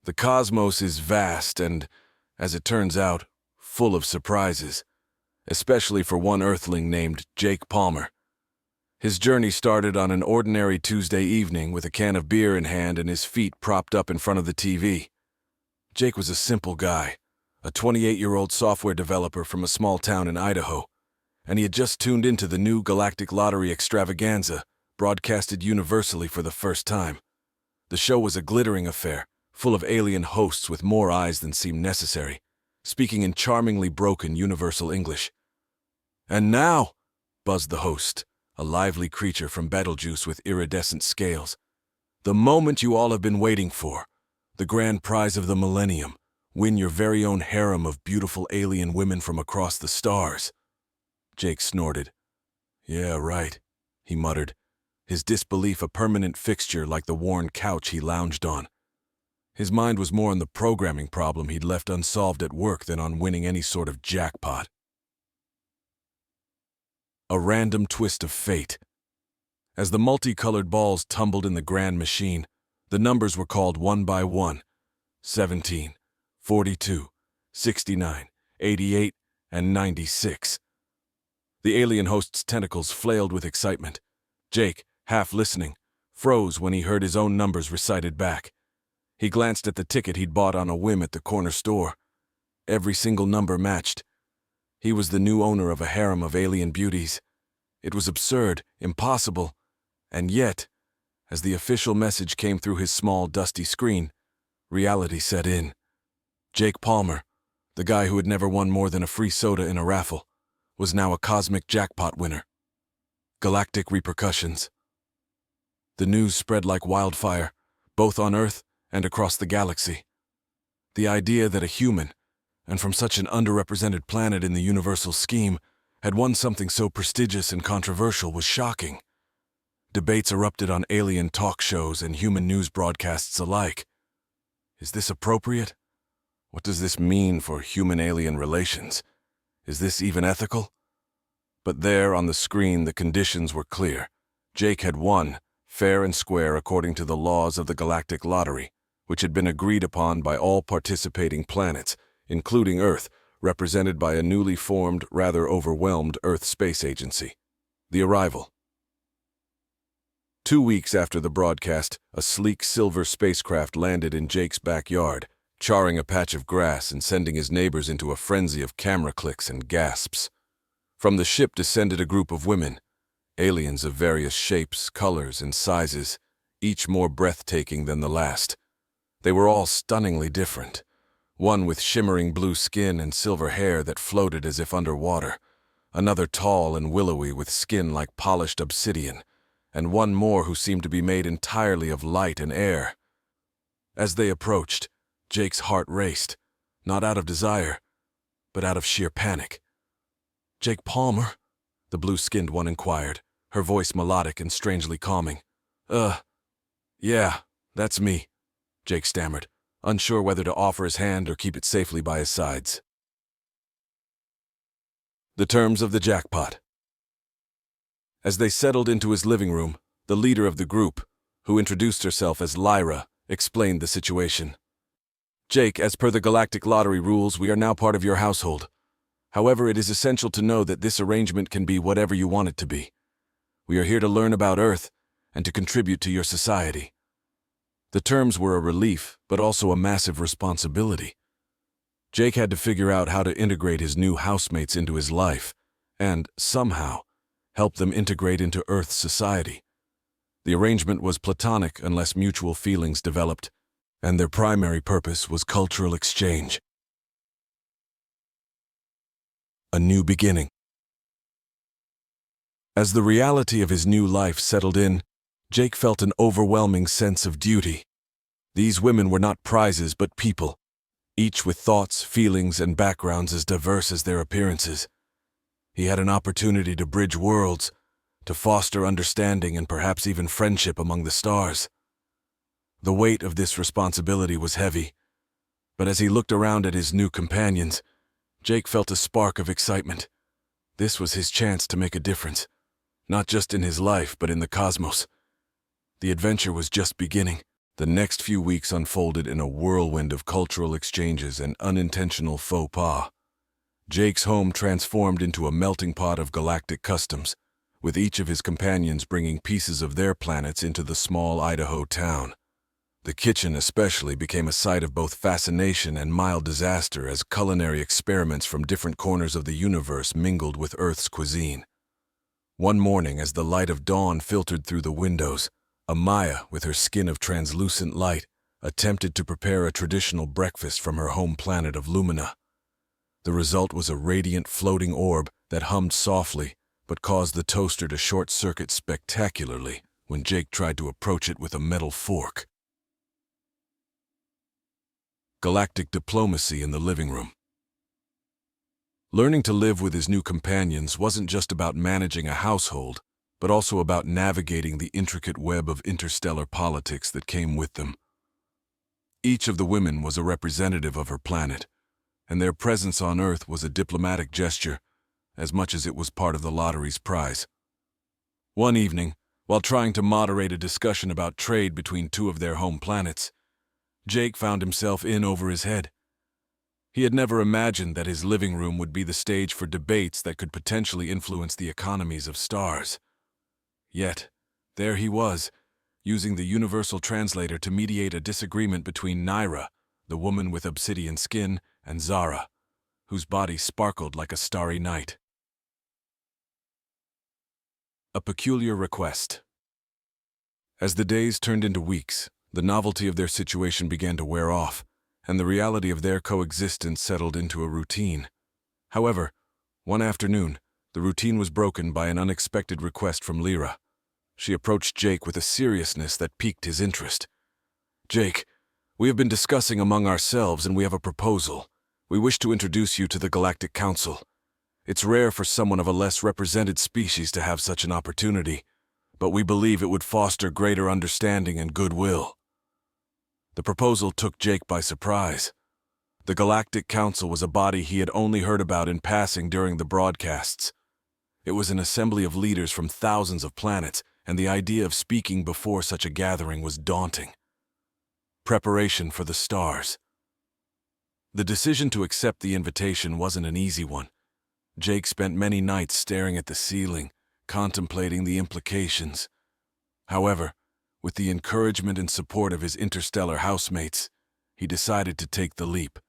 The cosmos is vast and, as it turns out, full of surprises, especially for one Earthling named Jake Palmer. His journey started on an ordinary Tuesday evening with a can of beer in hand and his feet propped up in front of the TV. Jake was a simple guy, a 28-year-old software developer from a small town in Idaho, and he had just tuned into the new Galactic Lottery extravaganza, broadcasted universally for the first time. The show was a glittering affair, full of alien hosts with more eyes than seemed necessary, speaking in charmingly broken universal English. "And now," buzzed the host, a lively creature from Betelgeuse with iridescent scales, "the moment you all have been waiting for, the grand prize of the millennium. Win your very own harem of beautiful alien women from across the stars." Jake snorted. "Yeah, right," he muttered, his disbelief a permanent fixture like the worn couch he lounged on. His mind was more on the programming problem he'd left unsolved at work than on winning any sort of jackpot. A random twist of fate. As the multicolored balls tumbled in the grand machine, the numbers were called one by one: 17, 42, 69, 88, and 96. The alien host's tentacles flailed with excitement. Jake, half listening, froze when he heard his own numbers recited back. He glanced at the ticket he'd bought on a whim at the corner store. Every single number matched. He was the new owner of a harem of alien beauties. It was absurd, impossible, and yet, as the official message came through his small, dusty screen, reality set in. Jake Palmer, the guy who had never won more than a free soda in a raffle, was now a cosmic jackpot winner. Galactic repercussions. The news spread like wildfire, both on Earth and across the galaxy. The idea that a human, and from such an underrepresented planet in the universal scheme, had won something so prestigious and controversial was shocking. Debates erupted on alien talk shows and human news broadcasts alike. Is this appropriate? What does this mean for human-alien relations? Is this even ethical? But there on the screen the conditions were clear. Jake had won, fair and square according to the laws of the Galactic Lottery, which had been agreed upon by all participating planets, including Earth, represented by a newly formed, rather overwhelmed Earth Space Agency. The arrival. 2 weeks after the broadcast, a sleek silver spacecraft landed in Jake's backyard, charring a patch of grass and sending his neighbors into a frenzy of camera clicks and gasps. From the ship descended a group of women, aliens of various shapes, colors, and sizes, each more breathtaking than the last. They were all stunningly different. One with shimmering blue skin and silver hair that floated as if underwater, another tall and willowy with skin like polished obsidian, and one more who seemed to be made entirely of light and air. As they approached, Jake's heart raced, not out of desire, but out of sheer panic. "Jake Palmer?" the blue-skinned one inquired, her voice melodic and strangely calming. Yeah, that's me," Jake stammered, unsure whether to offer his hand or keep it safely by his sides. The terms of the jackpot. As they settled into his living room, the leader of the group, who introduced herself as Lyra, explained the situation. "Jake, as per the Galactic Lottery rules, we are now part of your household. However, it is essential to know that this arrangement can be whatever you want it to be. We are here to learn about Earth and to contribute to your society." The terms were a relief, but also a massive responsibility. Jake had to figure out how to integrate his new housemates into his life and, somehow, help them integrate into Earth's society. The arrangement was platonic unless mutual feelings developed, and their primary purpose was cultural exchange. A new beginning. As the reality of his new life settled in, Jake felt an overwhelming sense of duty. These women were not prizes but people, each with thoughts, feelings, and backgrounds as diverse as their appearances. He had an opportunity to bridge worlds, to foster understanding and perhaps even friendship among the stars. The weight of this responsibility was heavy, but as he looked around at his new companions, Jake felt a spark of excitement. This was his chance to make a difference, not just in his life but in the cosmos. The adventure was just beginning. The next few weeks unfolded in a whirlwind of cultural exchanges and unintentional faux pas. Jake's home transformed into a melting pot of galactic customs, with each of his companions bringing pieces of their planets into the small Idaho town. The kitchen especially became a site of both fascination and mild disaster as culinary experiments from different corners of the universe mingled with Earth's cuisine. One morning, as the light of dawn filtered through the windows, Amaya, with her skin of translucent light, attempted to prepare a traditional breakfast from her home planet of Lumina. The result was a radiant floating orb that hummed softly but caused the toaster to short-circuit spectacularly when Jake tried to approach it with a metal fork. Galactic Diplomacy in the living room. Learning to live with his new companions wasn't just about managing a household, but also about navigating the intricate web of interstellar politics that came with them. Each of the women was a representative of her planet, and their presence on Earth was a diplomatic gesture, as much as it was part of the lottery's prize. One evening, while trying to moderate a discussion about trade between two of their home planets, Jake found himself in over his head. He had never imagined that his living room would be the stage for debates that could potentially influence the economies of stars. Yet, there he was, using the universal translator to mediate a disagreement between Naira, the woman with obsidian skin, and Zara, whose body sparkled like a starry night. A peculiar request. As the days turned into weeks, the novelty of their situation began to wear off, and the reality of their coexistence settled into a routine. However, one afternoon, the routine was broken by an unexpected request from Lyra. She approached Jake with a seriousness that piqued his interest. "Jake, we have been discussing among ourselves and we have a proposal. We wish to introduce you to the Galactic Council. It's rare for someone of a less represented species to have such an opportunity, but we believe it would foster greater understanding and goodwill." The proposal took Jake by surprise. The Galactic Council was a body he had only heard about in passing during the broadcasts. It was an assembly of leaders from thousands of planets, and the idea of speaking before such a gathering was daunting. Preparation for the stars. The decision to accept the invitation wasn't an easy one. Jake spent many nights staring at the ceiling, contemplating the implications. However, with the encouragement and support of his interstellar housemates, he decided to take the leap.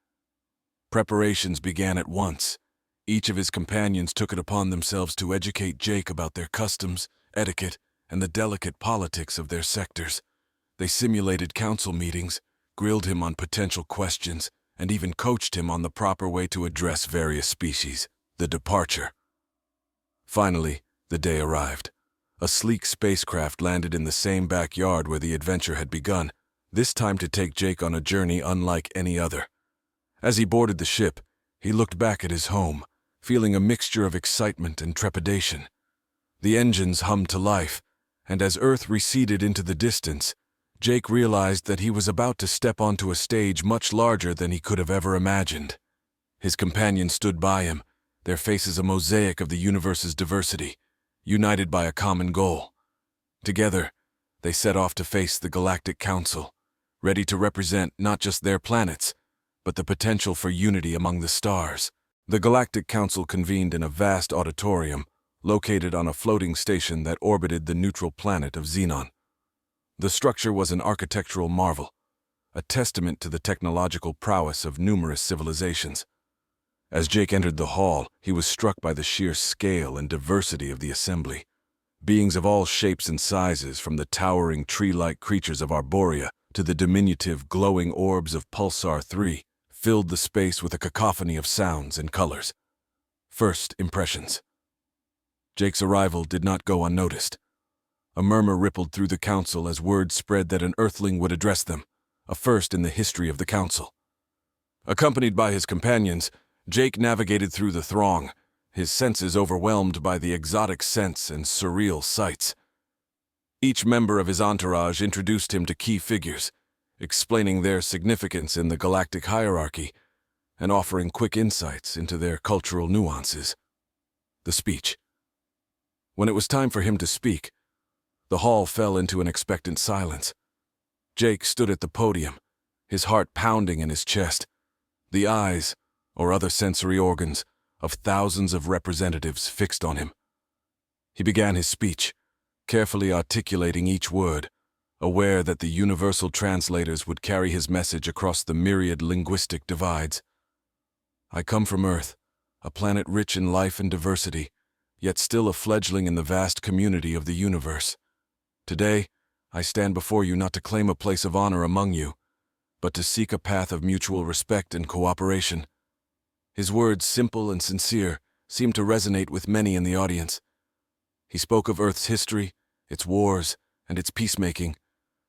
Preparations began at once. Each of his companions took it upon themselves to educate Jake about their customs, etiquette, and the delicate politics of their sectors. They simulated council meetings, grilled him on potential questions, and even coached him on the proper way to address various species. The departure. Finally, the day arrived. A sleek spacecraft landed in the same backyard where the adventure had begun, this time to take Jake on a journey unlike any other. As he boarded the ship, he looked back at his home, feeling a mixture of excitement and trepidation. The engines hummed to life, and as Earth receded into the distance, Jake realized that he was about to step onto a stage much larger than he could have ever imagined. His companions stood by him, their faces a mosaic of the universe's diversity, united by a common goal. Together, they set off to face the Galactic Council, ready to represent not just their planets, but the potential for unity among the stars. The Galactic Council convened in a vast auditorium located on a floating station that orbited the neutral planet of Xenon. The structure was an architectural marvel, a testament to the technological prowess of numerous civilizations. As Jake entered the hall, he was struck by the sheer scale and diversity of the assembly. Beings of all shapes and sizes, from the towering tree-like creatures of Arborea to the diminutive glowing orbs of Pulsar 3, filled the space with a cacophony of sounds and colors. First impressions. Jake's arrival did not go unnoticed. A murmur rippled through the council as word spread that an Earthling would address them, a first in the history of the council. Accompanied by his companions, Jake navigated through the throng, his senses overwhelmed by the exotic scents and surreal sights. Each member of his entourage introduced him to key figures, explaining their significance in the galactic hierarchy and offering quick insights into their cultural nuances. The speech. When it was time for him to speak, the hall fell into an expectant silence. Jake stood at the podium, his heart pounding in his chest. The eyes, or other sensory organs, of thousands of representatives fixed on him. He began his speech, carefully articulating each word, aware that the universal translators would carry his message across the myriad linguistic divides. I come from Earth, a planet rich in life and diversity, yet still a fledgling in the vast community of the universe. Today, I stand before you not to claim a place of honor among you, but to seek a path of mutual respect and cooperation. His words, simple and sincere, seemed to resonate with many in the audience. He spoke of Earth's history, its wars, and its peacemaking,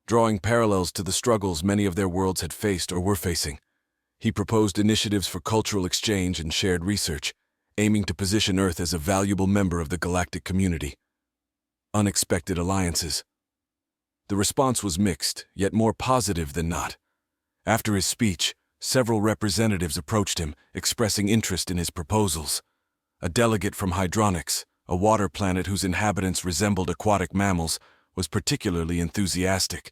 drawing parallels to the struggles many of their worlds had faced or were facing. He proposed initiatives for cultural exchange and shared research, aiming to position Earth as a valuable member of the galactic community. Unexpected alliances. The response was mixed, yet more positive than not. After his speech, several representatives approached him, expressing interest in his proposals. A delegate from Hydronics, a water planet whose inhabitants resembled aquatic mammals, was particularly enthusiastic,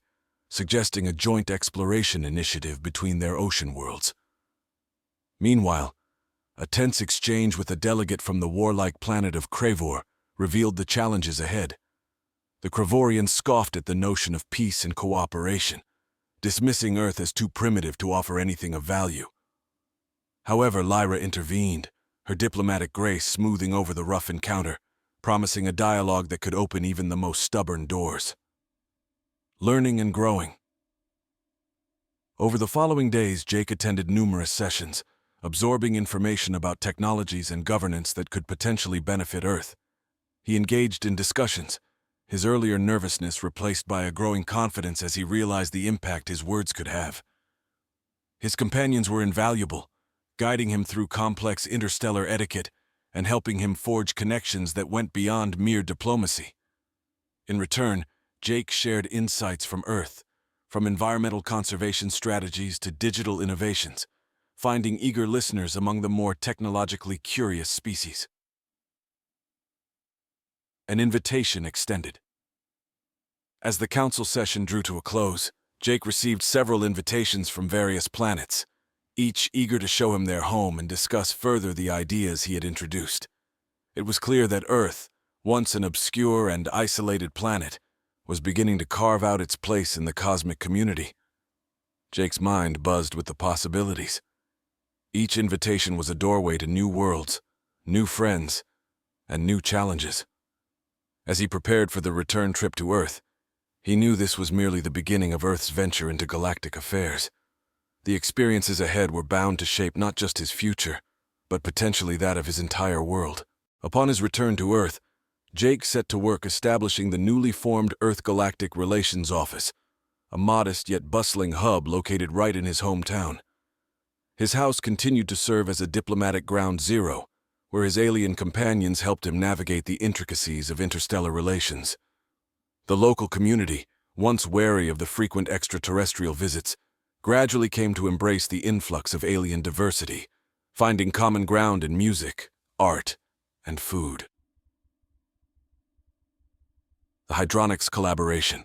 suggesting a joint exploration initiative between their ocean worlds. Meanwhile, a tense exchange with a delegate from the warlike planet of Kravor revealed the challenges ahead. The Kravorians scoffed at the notion of peace and cooperation, dismissing Earth as too primitive to offer anything of value. However, Lyra intervened, her diplomatic grace smoothing over the rough encounter, promising a dialogue that could open even the most stubborn doors. Learning and growing. Over the following days, Jake attended numerous sessions, absorbing information about technologies and governance that could potentially benefit Earth. He engaged in discussions, his earlier nervousness replaced by a growing confidence as he realized the impact his words could have. His companions were invaluable, guiding him through complex interstellar etiquette and helping him forge connections that went beyond mere diplomacy. In return, Jake shared insights from Earth, from environmental conservation strategies to digital innovations, finding eager listeners among the more technologically curious species. An invitation extended. As the council session drew to a close, Jake received several invitations from various planets, each eager to show him their home and discuss further the ideas he had introduced. It was clear that Earth, once an obscure and isolated planet, was beginning to carve out its place in the cosmic community. Jake's mind buzzed with the possibilities. Each invitation was a doorway to new worlds, new friends, and new challenges. As he prepared for the return trip to Earth, he knew this was merely the beginning of Earth's venture into galactic affairs. The experiences ahead were bound to shape not just his future, but potentially that of his entire world. Upon his return to Earth, Jake set to work establishing the newly formed Earth Galactic Relations Office, a modest yet bustling hub located right in his hometown. His house continued to serve as a diplomatic ground zero, where his alien companions helped him navigate the intricacies of interstellar relations. The local community, once wary of the frequent extraterrestrial visits, gradually came to embrace the influx of alien diversity, finding common ground in music, art, and food. The Hydronics Collaboration.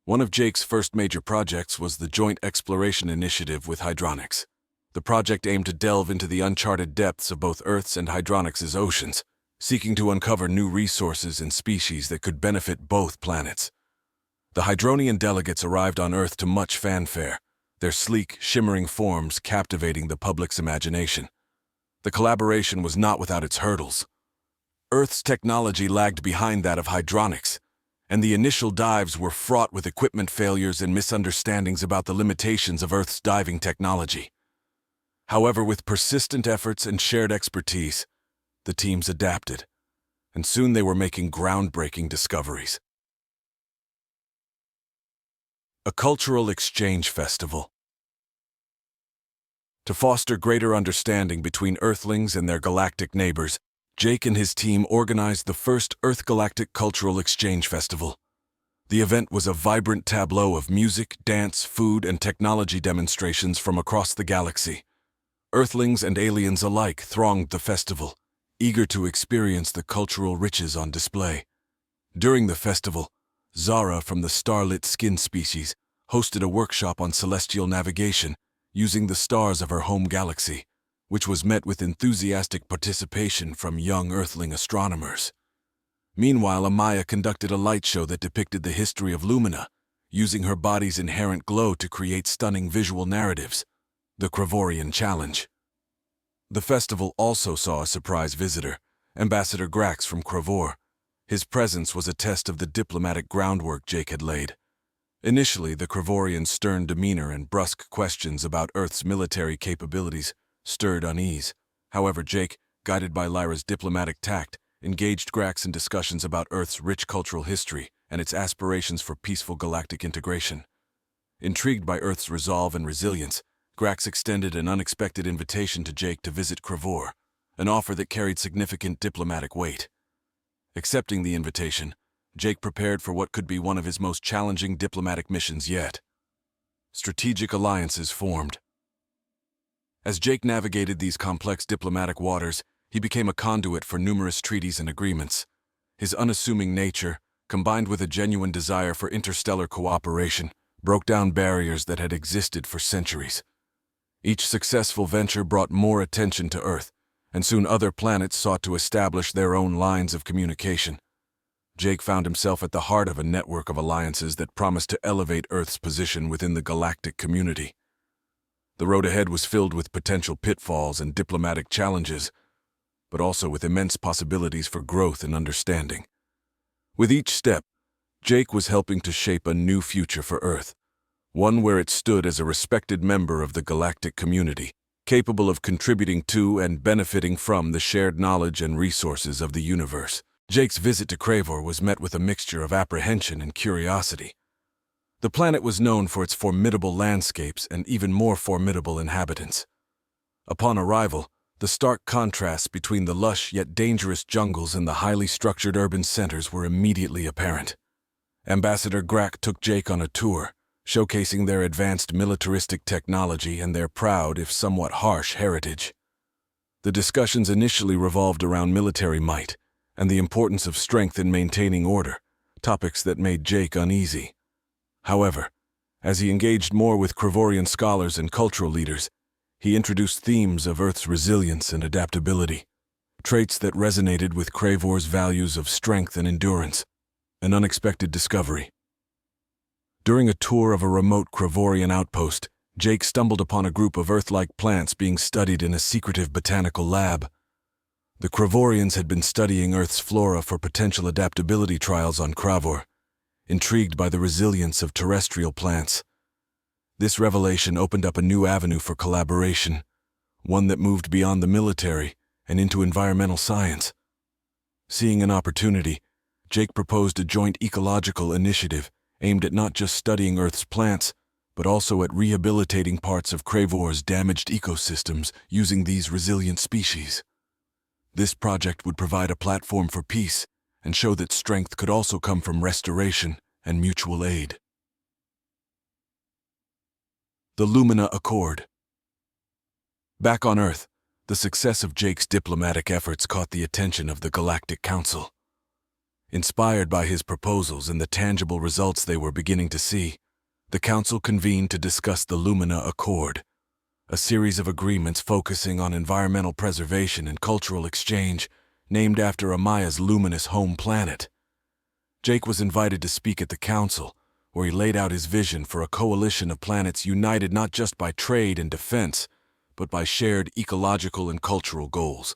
One of Jake's first major projects was the Joint Exploration Initiative with Hydronics. The project aimed to delve into the uncharted depths of both Earth's and Hydronics' oceans, seeking to uncover new resources and species that could benefit both planets. The Hydronian delegates arrived on Earth to much fanfare, their sleek, shimmering forms captivating the public's imagination. The collaboration was not without its hurdles. Earth's technology lagged behind that of Hydronics, and the initial dives were fraught with equipment failures and misunderstandings about the limitations of Earth's diving technology. However, with persistent efforts and shared expertise, the teams adapted, and soon they were making groundbreaking discoveries. A cultural exchange festival. To foster greater understanding between Earthlings and their galactic neighbors, Jake and his team organized the first Earth Galactic Cultural Exchange Festival. The event was a vibrant tableau of music, dance, food, and technology demonstrations from across the galaxy. Earthlings and aliens alike thronged the festival, eager to experience the cultural riches on display. During the festival, Zara from the starlit skin species hosted a workshop on celestial navigation using the stars of her home galaxy, which was met with enthusiastic participation from young Earthling astronomers. Meanwhile, Amaya conducted a light show that depicted the history of Lumina, using her body's inherent glow to create stunning visual narratives, the Kravorian Challenge. The festival also saw a surprise visitor, Ambassador Grax from Kravor. His presence was a test of the diplomatic groundwork Jake had laid. Initially, the Kravorian's stern demeanor and brusque questions about Earth's military capabilities stirred unease. However, Jake, guided by Lyra's diplomatic tact, engaged Grax in discussions about Earth's rich cultural history and its aspirations for peaceful galactic integration. Intrigued by Earth's resolve and resilience, Grax extended an unexpected invitation to Jake to visit Kravor, an offer that carried significant diplomatic weight. Accepting the invitation, Jake prepared for what could be one of his most challenging diplomatic missions yet. Strategic alliances formed. As Jake navigated these complex diplomatic waters, he became a conduit for numerous treaties and agreements. His unassuming nature, combined with a genuine desire for interstellar cooperation, broke down barriers that had existed for centuries. Each successful venture brought more attention to Earth, and soon other planets sought to establish their own lines of communication. Jake found himself at the heart of a network of alliances that promised to elevate Earth's position within the galactic community. The road ahead was filled with potential pitfalls and diplomatic challenges, but also with immense possibilities for growth and understanding. With each step, Jake was helping to shape a new future for Earth, one where it stood as a respected member of the galactic community, capable of contributing to and benefiting from the shared knowledge and resources of the universe. Jake's visit to Kravor was met with a mixture of apprehension and curiosity. The planet was known for its formidable landscapes and even more formidable inhabitants. Upon arrival, the stark contrasts between the lush yet dangerous jungles and the highly structured urban centers were immediately apparent. Ambassador Grack took Jake on a tour, showcasing their advanced militaristic technology and their proud, if somewhat harsh, heritage. The discussions initially revolved around military might and the importance of strength in maintaining order, topics that made Jake uneasy. However, as he engaged more with Kravorian scholars and cultural leaders, he introduced themes of Earth's resilience and adaptability, traits that resonated with Kravor's values of strength and endurance, an unexpected discovery. During a tour of a remote Kravorian outpost, Jake stumbled upon a group of Earth-like plants being studied in a secretive botanical lab. The Kravorians had been studying Earth's flora for potential adaptability trials on Kravor, intrigued by the resilience of terrestrial plants. This revelation opened up a new avenue for collaboration, one that moved beyond the military and into environmental science. Seeing an opportunity, Jake proposed a joint ecological initiative aimed at not just studying Earth's plants, but also at rehabilitating parts of Kravor's damaged ecosystems using these resilient species. This project would provide a platform for peace and show that strength could also come from restoration and mutual aid. The Lumina Accord. Back on Earth, the success of Jake's diplomatic efforts caught the attention of the Galactic Council. Inspired by his proposals and the tangible results they were beginning to see, the Council convened to discuss the Lumina Accord, a series of agreements focusing on environmental preservation and cultural exchange, named after Amaya's luminous home planet. Jake was invited to speak at the Council, where he laid out his vision for a coalition of planets united not just by trade and defense, but by shared ecological and cultural goals.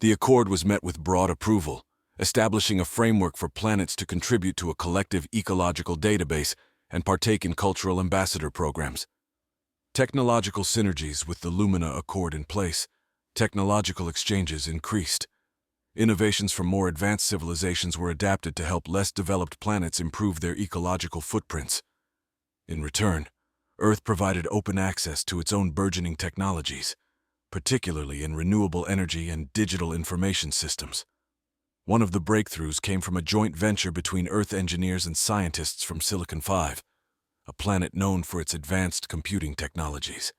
The accord was met with broad approval, establishing a framework for planets to contribute to a collective ecological database and partake in cultural ambassador programs. Technological synergies with the Lumina Accord in place, technological exchanges increased. Innovations from more advanced civilizations were adapted to help less developed planets improve their ecological footprints. In return, Earth provided open access to its own burgeoning technologies, particularly in renewable energy and digital information systems. One of the breakthroughs came from a joint venture between Earth engineers and scientists from Silicon 5, a planet known for its advanced computing technologies.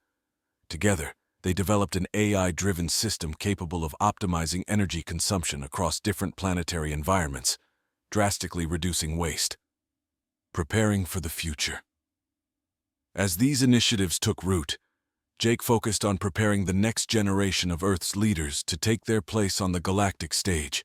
Together, they developed an AI-driven system capable of optimizing energy consumption across different planetary environments, drastically reducing waste. preparing for the future. As these initiatives took root, Jake focused on preparing the next generation of Earth's leaders to take their place on the galactic stage.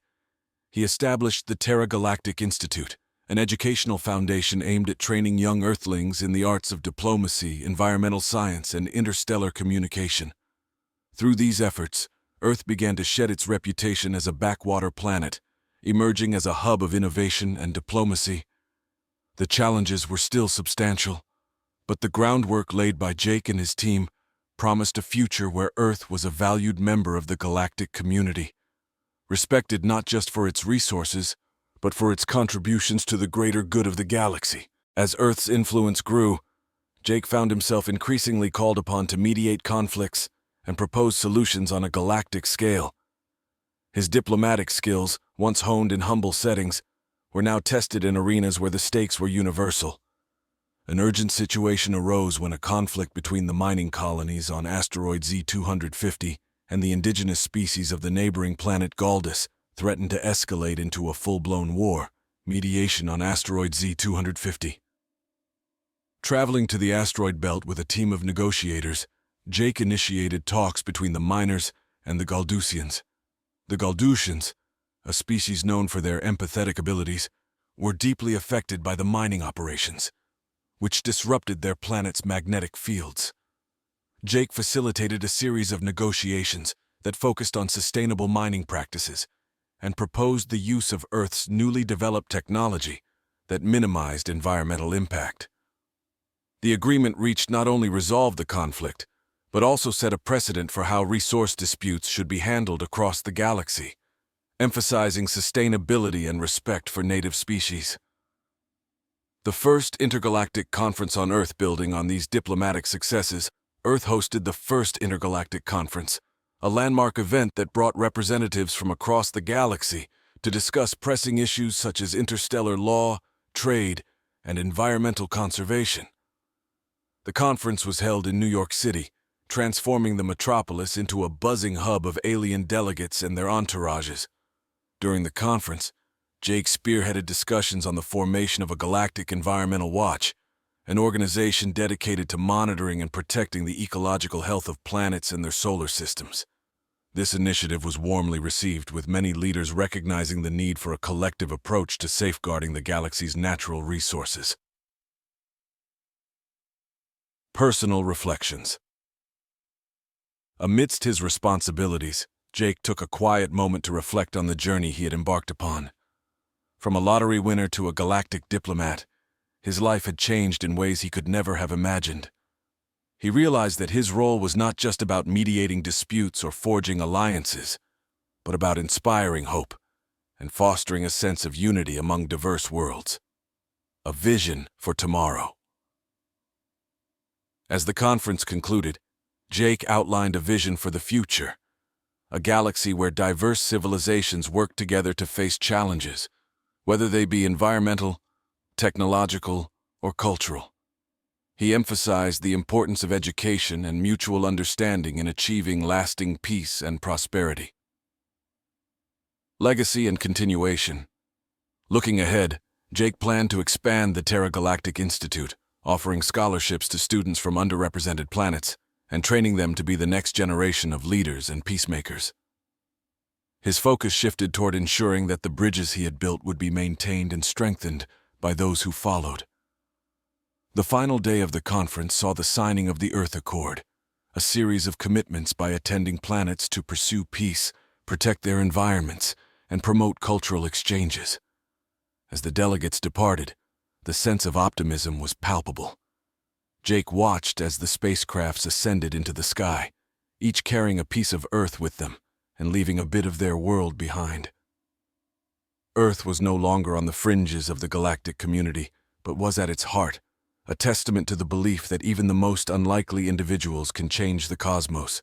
He established the Terra Galactic Institute, an educational foundation aimed at training young Earthlings in the arts of diplomacy, environmental science, and interstellar communication. Through these efforts, Earth began to shed its reputation as a backwater planet, emerging as a hub of innovation and diplomacy. The challenges were still substantial, but the groundwork laid by Jake and his team promised a future where Earth was a valued member of the galactic community, respected not just for its resources, but for its contributions to the greater good of the galaxy. As Earth's influence grew, Jake found himself increasingly called upon to mediate conflicts and propose solutions on a galactic scale. His diplomatic skills, once honed in humble settings, were now tested in arenas where the stakes were universal. An urgent situation arose when a conflict between the mining colonies on asteroid Z250 and the indigenous species of the neighboring planet Galdus threatened to escalate into a full-blown war. Mediation on asteroid Z250. Traveling to the asteroid belt with a team of negotiators, Jake initiated talks between the miners and the Galdusians. The Galdusians, a species known for their empathetic abilities, were deeply affected by the mining operations, which disrupted their planet's magnetic fields. Jake facilitated a series of negotiations that focused on sustainable mining practices and proposed the use of Earth's newly developed technology that minimized environmental impact. The agreement reached not only resolved the conflict, but also set a precedent for how resource disputes should be handled across the galaxy, emphasizing sustainability and respect for native species. The first intergalactic conference on Earth, building on these diplomatic successes, Earth hosted the first intergalactic conference, a landmark event that brought representatives from across the galaxy to discuss pressing issues such as interstellar law, trade, and environmental conservation. The conference was held in New York City, transforming the metropolis into a buzzing hub of alien delegates and their entourages. During the conference, Jake spearheaded discussions on the formation of a Galactic Environmental Watch, an organization dedicated to monitoring and protecting the ecological health of planets and their solar systems. This initiative was warmly received, with many leaders recognizing the need for a collective approach to safeguarding the galaxy's natural resources. Personal reflections. Amidst his responsibilities, Jake took a quiet moment to reflect on the journey he had embarked upon. From a lottery winner to a galactic diplomat, his life had changed in ways he could never have imagined. He realized that his role was not just about mediating disputes or forging alliances, but about inspiring hope and fostering a sense of unity among diverse worlds. A vision for tomorrow. As the conference concluded, Jake outlined a vision for the future, a galaxy where diverse civilizations work together to face challenges, whether they be environmental, technological, or cultural. He emphasized the importance of education and mutual understanding in achieving lasting peace and prosperity. Legacy and continuation. Looking ahead, Jake planned to expand the Terra Galactic Institute, offering scholarships to students from underrepresented planets and training them to be the next generation of leaders and peacemakers. His focus shifted toward ensuring that the bridges he had built would be maintained and strengthened by those who followed. The final day of the conference saw the signing of the Earth Accord, a series of commitments by attending planets to pursue peace, protect their environments, and promote cultural exchanges. As the delegates departed, the sense of optimism was palpable. Jake watched as the spacecrafts ascended into the sky, each carrying a piece of Earth with them and leaving a bit of their world behind. Earth was no longer on the fringes of the galactic community, but was at its heart, a testament to the belief that even the most unlikely individuals can change the cosmos.